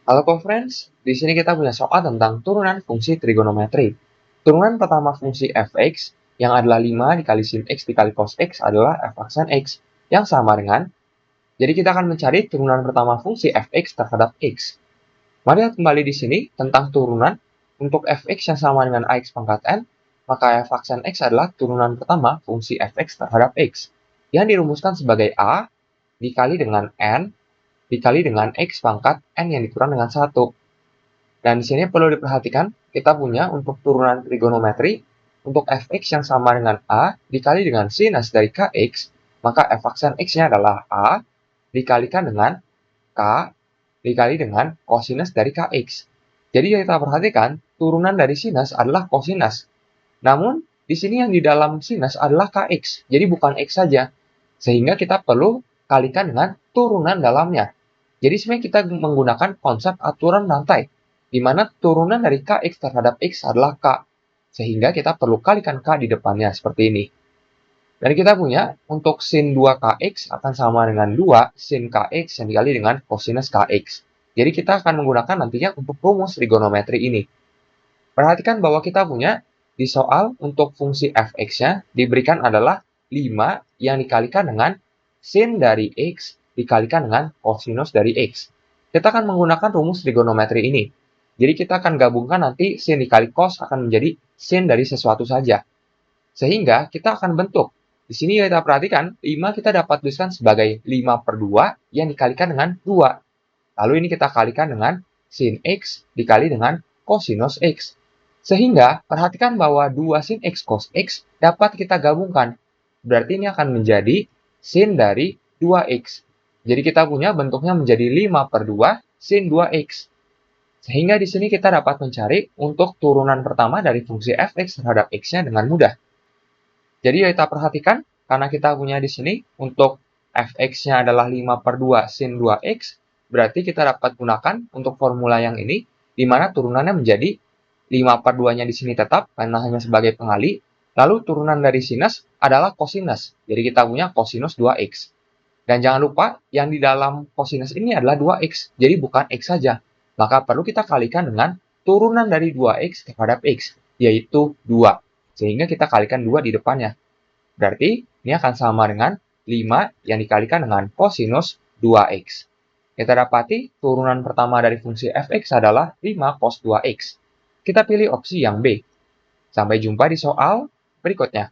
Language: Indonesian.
Halo co-friends, di sini kita punya soal tentang turunan fungsi trigonometri. Turunan pertama fungsi f(x) yang adalah 5 dikali sin x dikali cos x adalah f aksen x yang sama dengan. Jadi kita akan mencari turunan pertama fungsi f(x) terhadap x. Mari lihat kembali di sini tentang turunan untuk f(x) yang sama dengan ax pangkat n, maka f aksen x adalah turunan pertama fungsi f(x) terhadap x yang dirumuskan sebagai a dikali dengan n dikali dengan x pangkat n yang dikurang dengan 1. Dan di sini perlu diperhatikan, kita punya untuk turunan trigonometri, untuk f(x) yang sama dengan a dikali dengan sinus dari kx, maka f aksen x-nya adalah a dikalikan dengan k dikali dengan kosinus dari kx. Jadi kita perhatikan, turunan dari sinus adalah kosinus. Namun, di sini yang di dalam sinus adalah kx, jadi bukan x saja. Sehingga kita perlu kalikan dengan turunan dalamnya. Jadi sebenarnya kita menggunakan konsep aturan rantai, di mana turunan dari kx terhadap x adalah k. Sehingga kita perlu kalikan k di depannya, seperti ini. Dan kita punya, untuk sin 2kx akan sama dengan 2 sin kx yang dikali dengan kosinus kx. Jadi kita akan menggunakan nantinya untuk rumus trigonometri ini. Perhatikan bahwa kita punya, di soal untuk fungsi f(x)-nya diberikan adalah 5 yang dikalikan dengan sin dari x dikalikan dengan kosinus dari x. Kita akan menggunakan rumus trigonometri ini. Jadi kita akan gabungkan nanti sin dikali cos akan menjadi sin dari sesuatu saja. Sehingga kita akan bentuk. Di sini kita perhatikan, 5 kita dapat tuliskan sebagai 5/2 yang dikalikan dengan 2. Lalu ini kita kalikan dengan sin x dikali dengan kosinus x. Sehingga perhatikan bahwa 2 sin x cos x dapat kita gabungkan. Berarti ini akan menjadi sin dari 2x. Jadi kita punya bentuknya menjadi 5/2 sin 2x. Sehingga di sini kita dapat mencari untuk turunan pertama dari fungsi f(x) terhadap x-nya dengan mudah. Jadi kita perhatikan, karena kita punya di sini untuk f(x)-nya adalah 5/2 sin 2x, berarti kita dapat gunakan untuk formula yang ini, di mana turunannya menjadi 5/2-nya di sini tetap, karena hanya sebagai pengali, lalu turunan dari sinus adalah kosinus, jadi kita punya kosinus 2x. Dan jangan lupa, yang di dalam kosinus ini adalah 2x, jadi bukan x saja. Maka perlu kita kalikan dengan turunan dari 2x terhadap x, yaitu 2. Sehingga kita kalikan 2 di depannya. Berarti ini akan sama dengan 5 yang dikalikan dengan kosinus 2x. Kita dapati turunan pertama dari fungsi f(x) adalah 5 cos 2x. Kita pilih opsi yang B. Sampai jumpa di soal berikutnya.